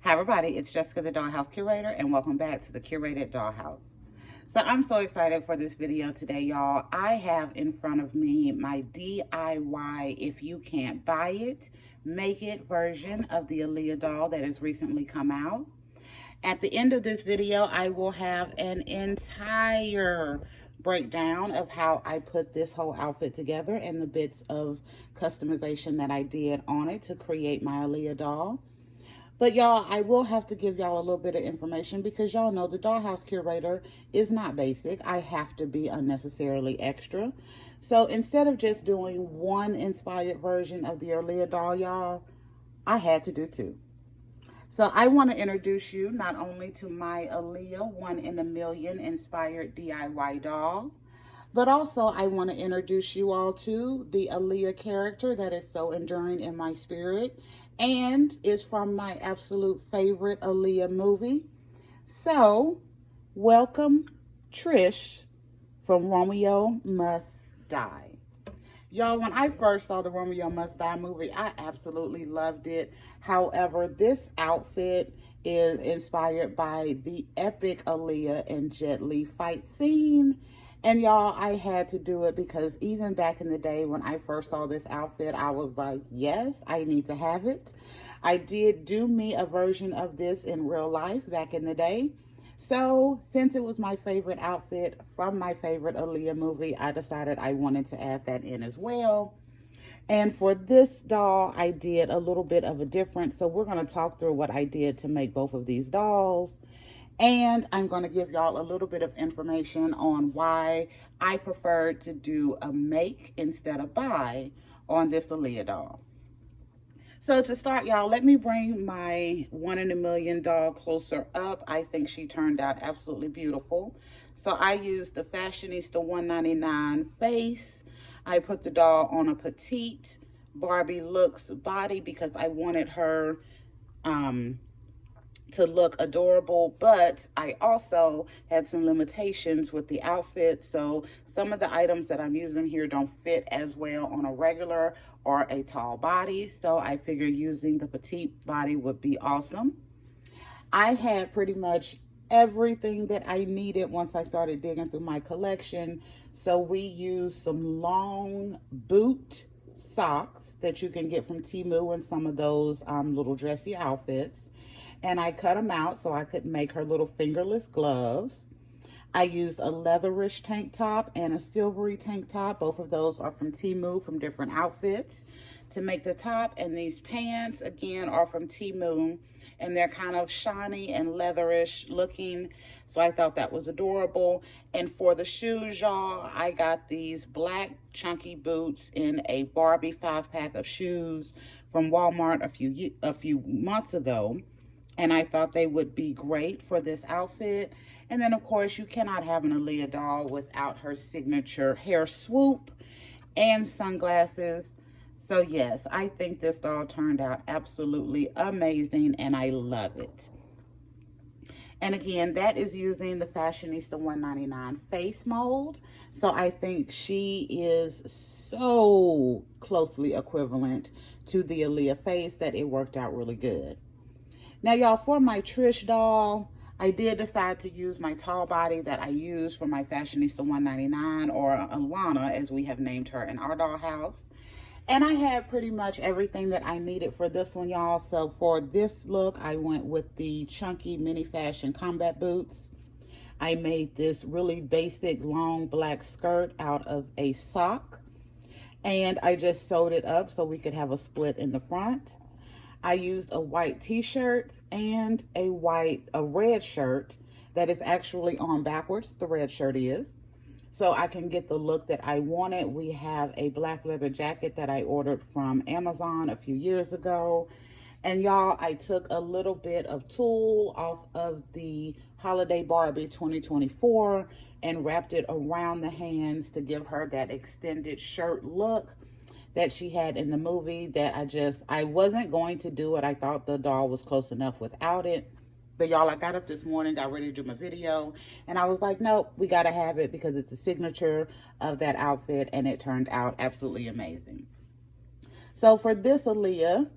Hi everybody, it's Jessica the Dollhouse Curator and welcome back to the Curated Dollhouse. So I'm so excited for this video today, y'all. I have in front of me my DIY if you can't buy it, make it version of the Aaliyah doll that has recently come out. At the end of this video, I will have an entire breakdown of how I put this whole outfit together and the bits of customization that I did on it to create my Aaliyah doll. But y'all, I will have to give y'all a little bit of information because y'all know the Dollhouse Curator is not basic. I have to be unnecessarily extra. So instead of just doing one inspired version of the Aaliyah doll, y'all, I had to do two. So I want to introduce you not only to my Aaliyah 1 in a Million inspired DIY doll, but also I want to introduce you all to the Aaliyah character that is so enduring in my spirit and is from my absolute favorite Aaliyah movie. So, welcome Trish from Romeo Must Die. Y'all, when I first saw the Romeo Must Die movie, I absolutely loved it. However, this outfit is inspired by the epic Aaliyah and Jet Li fight scene. And y'all, I had to do it because even back in the day when I first saw this outfit, I was like, yes, I need to have it. I did do me a version of this in real life back in the day. So since it was my favorite outfit from my favorite Aaliyah movie, I decided I wanted to add that in as well. And for this doll, I did a little bit of a difference. So we're going to talk through what I did to make both of these dolls. And I'm going to give y'all a little bit of information on why I preferred to do a make instead of buy on this Aaliyah doll. So to start, y'all, let me bring my 1 in a Million doll closer up. I think she turned out absolutely beautiful. So I used the Fashionista 199 face. I put the doll on a petite Barbie looks body because I wanted her to look adorable, but I also had some limitations with the outfit. So some of the items that I'm using here don't fit as well on a regular or a tall body. So I figured using the petite body would be awesome. I had pretty much everything that I needed once I started digging through my collection. So we used some long boot socks that you can get from Temu and some of those little dressy outfits. And I cut them out so I could make her little fingerless gloves. I used a leatherish tank top and a silvery tank top. Both of those are from Temu from different outfits to make the top. And these pants, again, are from Temu. And they're kind of shiny and leatherish looking. So I thought that was adorable. And for the shoes, y'all, I got these black chunky boots in a Barbie 5-pack of shoes from Walmart a few months ago. And I thought they would be great for this outfit. And then, of course, you cannot have an Aaliyah doll without her signature hair swoop and sunglasses. So, yes, I think this doll turned out absolutely amazing, and I love it. And again, that is using the Fashionista 199 face mold. So I think she is so closely equivalent to the Aaliyah face that it worked out really good. Now, y'all, for my Trish doll, I did decide to use my tall body that I used for my Fashionista 199, or Alana, as we have named her in our dollhouse. And I had pretty much everything that I needed for this one, y'all. So for this look, I went with the chunky mini fashion combat boots. I made this really basic long black skirt out of a sock. And I just sewed it up so we could have a split in the front. I used a white t-shirt and a red shirt that is actually on backwards, the red shirt is, so I can get the look that I wanted. We have a black leather jacket that I ordered from Amazon a few years ago. And y'all, I took a little bit of tulle off of the Holiday Barbie 2024 and wrapped it around the hands to give her that extended shirt look that she had in the movie that I wasn't going to do it. I thought the doll was close enough without it. But y'all, I got up this morning, got ready to do my video, and I was like, nope, we got to have it because it's a signature of that outfit, and it turned out absolutely amazing. So for this Aaliyah,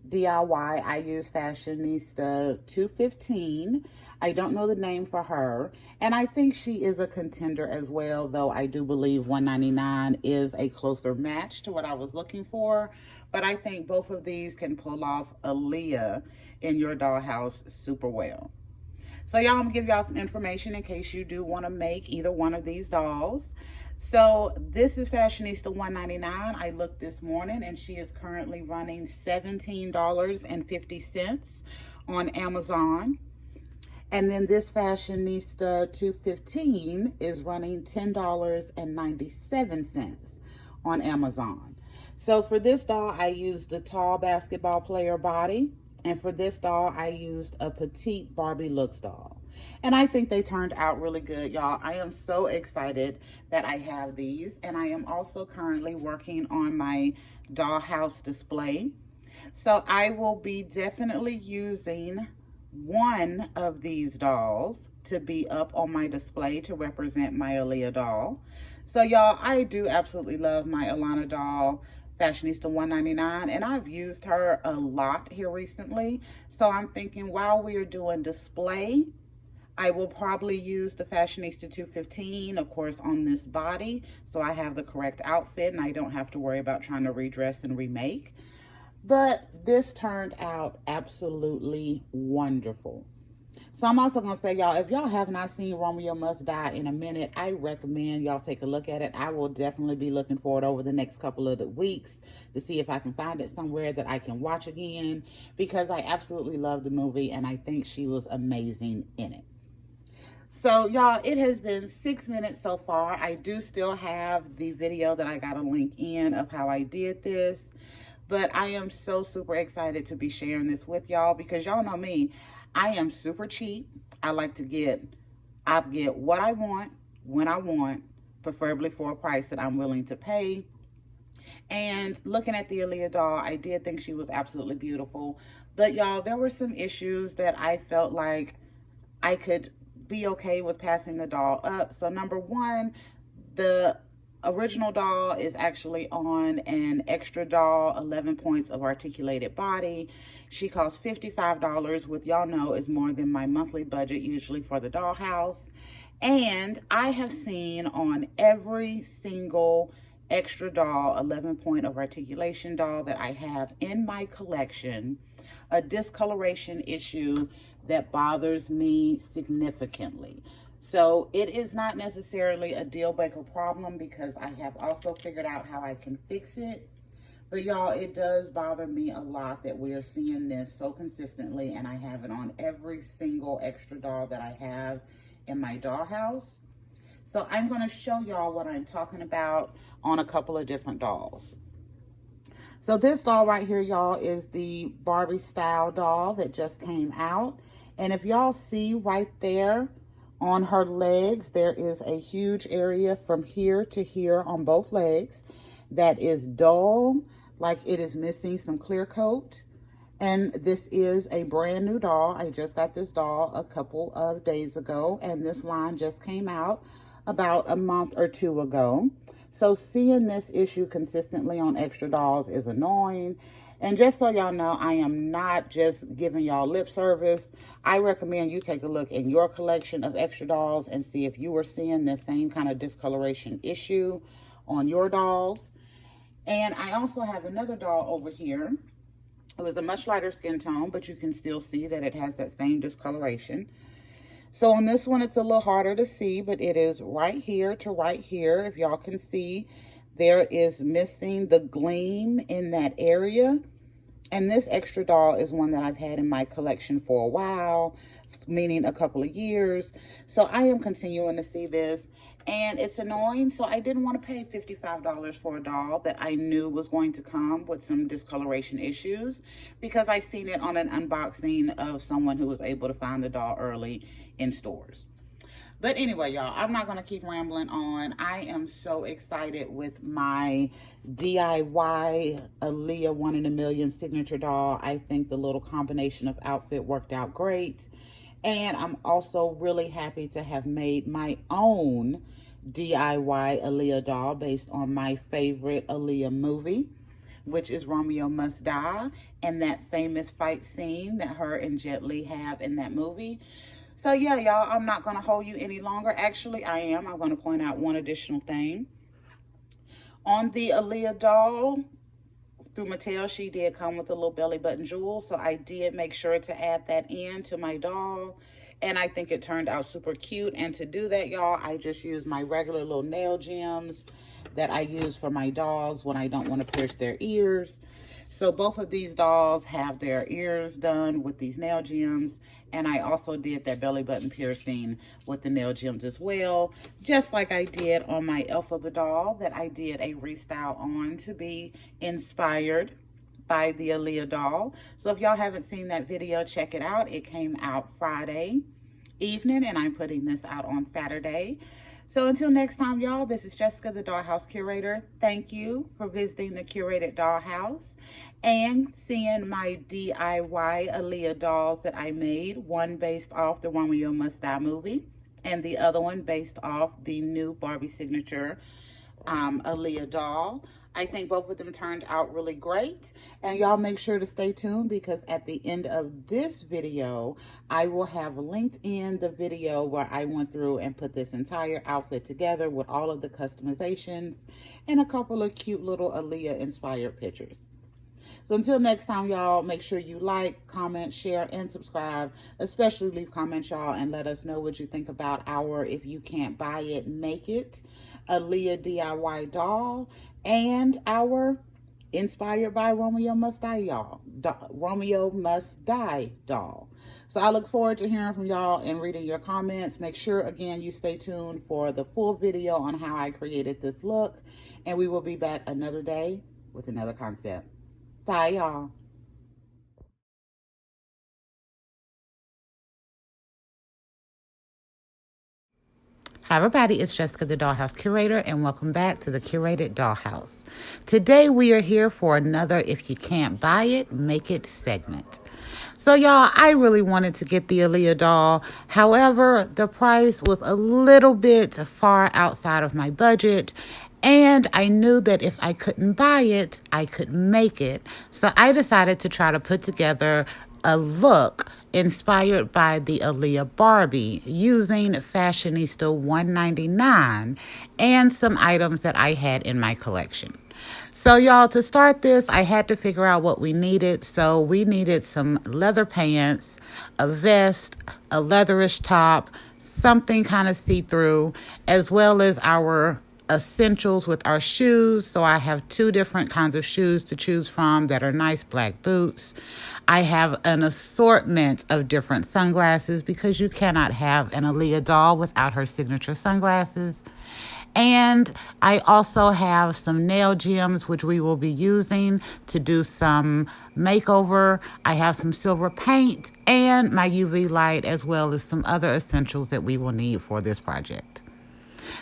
DIY, I use Fashionista 215. I don't know the name for her. And I think she is a contender as well, though I do believe 199 is a closer match to what I was looking for. But I think both of these can pull off Aaliyah in your dollhouse super well. So y'all, I'm gonna give y'all some information in case you do want to make either one of these dolls. So this is Fashionista 199. I looked this morning and she is currently running $17.50 on Amazon. And then this Fashionista 215 is running $10.97 on Amazon. So for this doll, I used the tall basketball player body. And for this doll, I used a petite Barbie looks doll. And I think they turned out really good, y'all. I am so excited that I have these. And I am also currently working on my dollhouse display. So I will be definitely using one of these dolls to be up on my display to represent my Aaliyah doll. So y'all, I do absolutely love my Alana doll, Fashionista 199, and I've used her a lot here recently. So I'm thinking while we are doing display, I will probably use the Fashionista 215, of course, on this body, so I have the correct outfit and I don't have to worry about trying to redress and remake. But this turned out absolutely wonderful. So I'm also going to say, y'all, if y'all have not seen Romeo Must Die in a minute, I recommend y'all take a look at it. I will definitely be looking for it over the next couple of weeks to see if I can find it somewhere that I can watch again, because I absolutely love the movie and I think she was amazing in it. So y'all, it has been 6 minutes so far. I do still have the video that I got a link in of how I did this, but I am so super excited to be sharing this with y'all because y'all know me. I am super cheap. I like to get what I want, when I want, preferably for a price that I'm willing to pay. And looking at the Aaliyah doll, I did think she was absolutely beautiful. But y'all, there were some issues that I felt like I could be okay with passing the doll up. So number one, the original doll is actually on an extra doll, 11 points of articulated body. She costs $55, which y'all know is more than my monthly budget usually for the dollhouse. And I have seen on every single extra doll, 11 point of articulation doll that I have in my collection, a discoloration issue that bothers me significantly. So it is not necessarily a deal breaker problem because I have also figured out how I can fix it. But y'all, it does bother me a lot that we are seeing this so consistently, and I have it on every single extra doll that I have in my dollhouse. So I'm going to show y'all what I'm talking about on a couple of different dolls. So this doll right here, y'all, is the Barbie style doll that just came out. And if y'all see right there on her legs, there is a huge area from here to here on both legs that is dull, like it is missing some clear coat. And this is a brand new doll. I just got this doll a couple of days ago, and this line just came out about a month or two ago. So seeing this issue consistently on extra dolls is annoying. And just so y'all know, I am not just giving y'all lip service. I recommend you take a look in your collection of extra dolls and see if you are seeing the same kind of discoloration issue on your dolls. And I also have another doll over here. It was a much lighter skin tone, but you can still see that it has that same discoloration. So on this one, it's a little harder to see, but it is right here to right here. If y'all can see, there is missing the gleam in that area. And this extra doll is one that I've had in my collection for a while, meaning a couple of years. So I am continuing to see this, and it's annoying. So I didn't want to pay $55 for a doll that I knew was going to come with some discoloration issues, because I seen it on an unboxing of someone who was able to find the doll early in stores. But anyway, y'all, I'm not going to keep rambling on. I am so excited with my DIY Aaliyah 1 in a Million signature doll. I think the little combination of outfit worked out great. And I'm also really happy to have made my own DIY Aaliyah doll based on my favorite Aaliyah movie, which is Romeo Must Die, and that famous fight scene that her and Jet Li have in that movie. So yeah, y'all, I'm not going to hold you any longer. Actually, I am. I'm going to point out one additional thing. On the Aaliyah doll, through Mattel, she did come with a little belly button jewel. So I did make sure to add that in to my doll. And I think it turned out super cute. And to do that, y'all, I just used my regular little nail gems that I use for my dolls when I don't want to pierce their ears. So both of these dolls have their ears done with these nail gems. And I also did that belly button piercing with the nail gems as well. Just like I did on my Elphaba doll that I did a restyle on to be inspired by the Aaliyah doll. So if y'all haven't seen that video, check it out. It came out Friday evening and I'm putting this out on Saturday. So until next time, y'all, this is Jessica, the Dollhouse Curator. Thank you for visiting the Curated Dollhouse and seeing my DIY Aaliyah dolls that I made. One based off the Romeo Must Die movie and the other one based off the new Barbie signature Aaliyah doll. I think both of them turned out really great. And y'all make sure to stay tuned because at the end of this video, I will have linked in the video where I went through and put this entire outfit together with all of the customizations and a couple of cute little Aaliyah inspired pictures. So until next time, y'all, make sure you like, comment, share, and subscribe. Especially leave comments, y'all, and let us know what you think about our If You Can't Buy It, Make It Aaliyah DIY doll and our Inspired by Romeo Must Die, y'all. Romeo Must Die doll. So I look forward to hearing from y'all and reading your comments. Make sure, again, you stay tuned for the full video on how I created this look. And we will be back another day with another concept. Bye, y'all. Hi, everybody. It's Jessica, the Dollhouse Curator, and welcome back to the Curated Dollhouse. Today, we are here for another If You Can't Buy It, Make It segment. So, y'all, I really wanted to get the Aaliyah doll. However, the price was a little bit far outside of my budget. And I knew that if I couldn't buy it, I could make it. So I decided to try to put together a look inspired by the Aaliyah Barbie using Fashionista 199 and some items that I had in my collection. So y'all, to start this, I had to figure out what we needed. So we needed some leather pants, a vest, a leatherish top, something kind of see-through, as well as our essentials with our shoes. So I have two different kinds of shoes to choose from that are nice black boots. I have an assortment of different sunglasses because you cannot have an Aaliyah doll without her signature sunglasses. And I also have some nail gems, which we will be using to do some makeover. I have some silver paint and my UV light, as well as some other essentials that we will need for this project.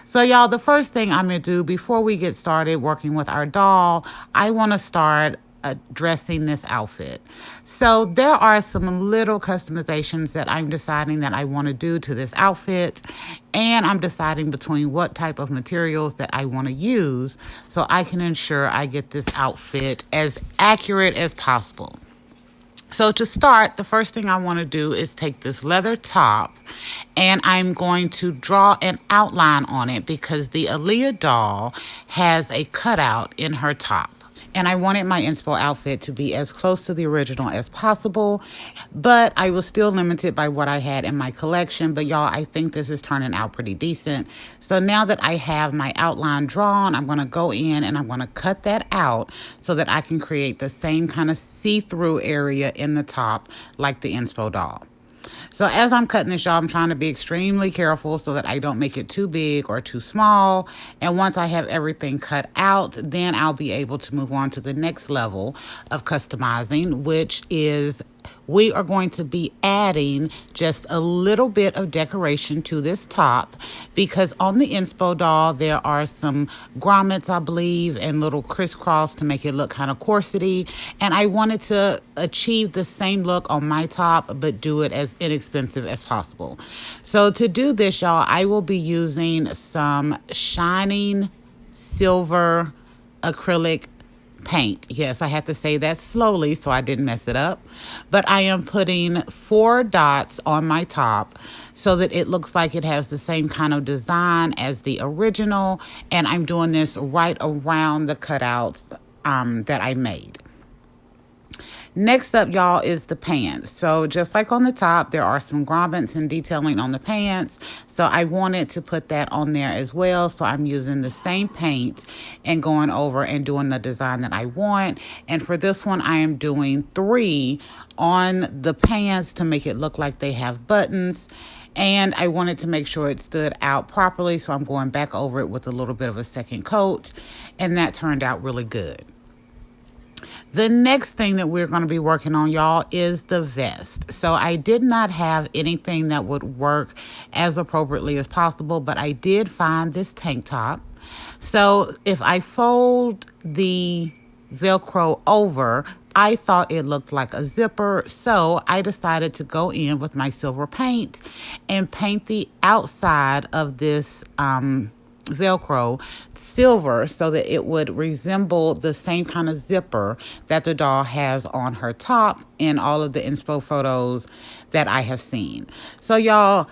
So y'all, the first thing I'm going to do before we get started working with our doll, I want to start dressing this outfit. So there are some little customizations that I'm deciding that I want to do to this outfit, and I'm deciding between what type of materials that I want to use so I can ensure I get this outfit as accurate as possible. So to start, the first thing I want to do is take this leather top and I'm going to draw an outline on it because the Aaliyah doll has a cutout in her top. And I wanted my inspo outfit to be as close to the original as possible, but I was still limited by what I had in my collection. But y'all, I think this is turning out pretty decent. So now that I have my outline drawn, I'm going to go in and I'm going to cut that out so that I can create the same kind of see-through area in the top like the inspo doll. So as I'm cutting this, y'all, I'm trying to be extremely careful so that I don't make it too big or too small. And once I have everything cut out, then I'll be able to move on to the next level of customizing, which is we are going to be adding just a little bit of decoration to this top because on the inspo doll, there are some grommets, I believe, and little crisscross to make it look kind of corsety. And I wanted to achieve the same look on my top, but do it as inexpensive as possible. So to do this, y'all, I will be using some shining silver acrylic paint. Yes, I had to say that slowly so I didn't mess it up. But I am putting 4 dots on my top so that it looks like it has the same kind of design as the original. And I'm doing this right around the cutouts that I made. Next up, y'all, is the pants. So just like on the top, there are some grommets and detailing on the pants. So I wanted to put that on there as well. So I'm using the same paint and going over and doing the design that I want. And for this one, I am doing 3 on the pants to make it look like they have buttons. And I wanted to make sure it stood out properly. So I'm going back over it with a little bit of a second coat. And that turned out really good. The next thing that we're going to be working on, y'all, is the vest. So I did not have anything that would work as appropriately as possible, but I did find this tank top. So if I fold the Velcro over, I thought it looked like a zipper, so I decided to go in with my silver paint and paint the outside of this Velcro silver so that it would resemble the same kind of zipper that the doll has on her top in all of the inspo photos that I have seen. So y'all,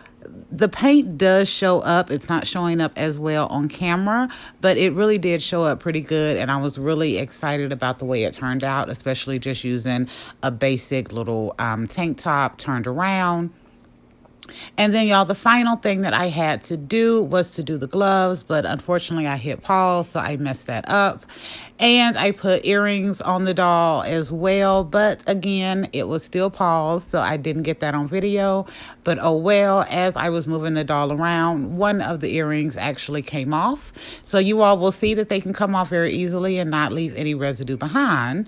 the paint does show up. It's not showing up as well on camera, but it really did show up pretty good, and I was really excited about the way it turned out, especially just using a basic little tank top turned around. And then, y'all, the final thing that I had to do was to do the gloves, but unfortunately I hit pause, so I messed that up. And I put earrings on the doll as well, but again, it was still paused, so I didn't get that on video. But oh well, as I was moving the doll around, one of the earrings actually came off. So you all will see that they can come off very easily and not leave any residue behind.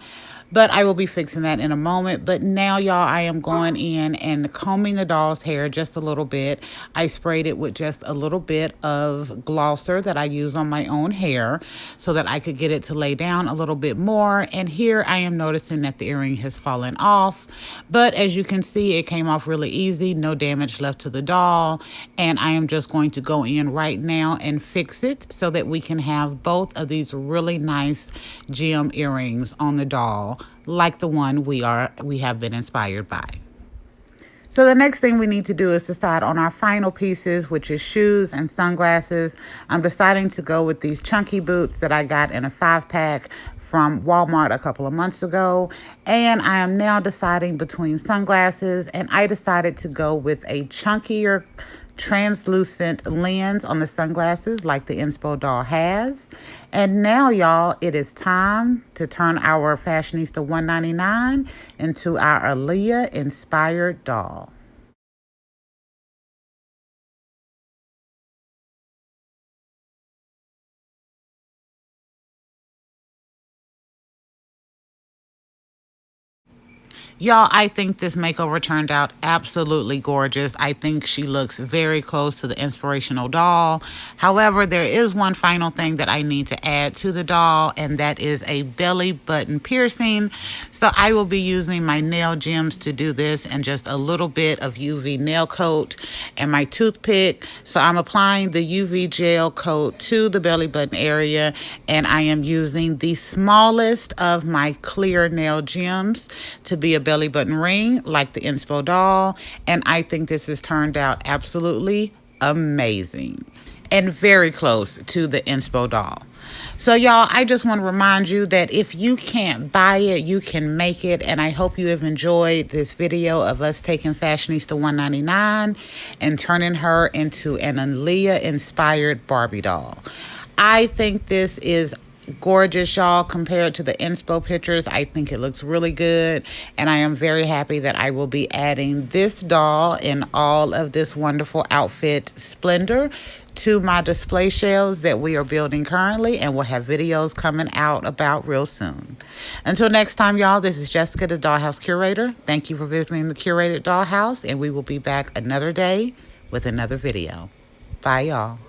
But I will be fixing that in a moment. But now, y'all, I am going in and combing the doll's hair just a little bit. I sprayed it with just a little bit of glosser that I use on my own hair so that I could get it to lay down a little bit more. And here I am noticing that the earring has fallen off. But as you can see, it came off really easy. No damage left to the doll. And I am just going to go in right now and fix it so that we can have both of these really nice gem earrings on the doll, like the one we have been inspired by. So the next thing we need to do is decide on our final pieces, which is shoes and sunglasses. I'm deciding to go with these chunky boots that I got in a 5-pack from Walmart a couple of months ago. And I am now deciding between sunglasses, and I decided to go with a chunkier translucent lens on the sunglasses like the inspo doll has. And now, y'all, it is time to turn our Fashionista 199 into our Aaliyah inspired doll. Y'all, I think this makeover turned out absolutely gorgeous. I think she looks very close to the inspirational doll. However, there is one final thing that I need to add to the doll, and that is a belly button piercing. So I will be using my nail gems to do this and just a little bit of UV nail coat and my toothpick. So I'm applying the UV gel coat to the belly button area, and I am using the smallest of my clear nail gems to be a belly button ring like the inspo doll. And I think this has turned out absolutely amazing and very close to the inspo doll. So y'all, I just want to remind you that if you can't buy it, you can make it. And I hope you have enjoyed this video of us taking Fashionista 199 and turning her into an Aaliyah inspired Barbie doll. I think this is gorgeous, y'all. Compared to the inspo pictures, I think it looks really good, and I am very happy that I will be adding this doll in all of this wonderful outfit splendor to my display shelves that we are building currently, and we'll have videos coming out about real soon. Until next time, y'all, this is Jessica, the Dollhouse Curator. Thank you for visiting the Curated Dollhouse, and we will be back another day with another video. Bye, y'all.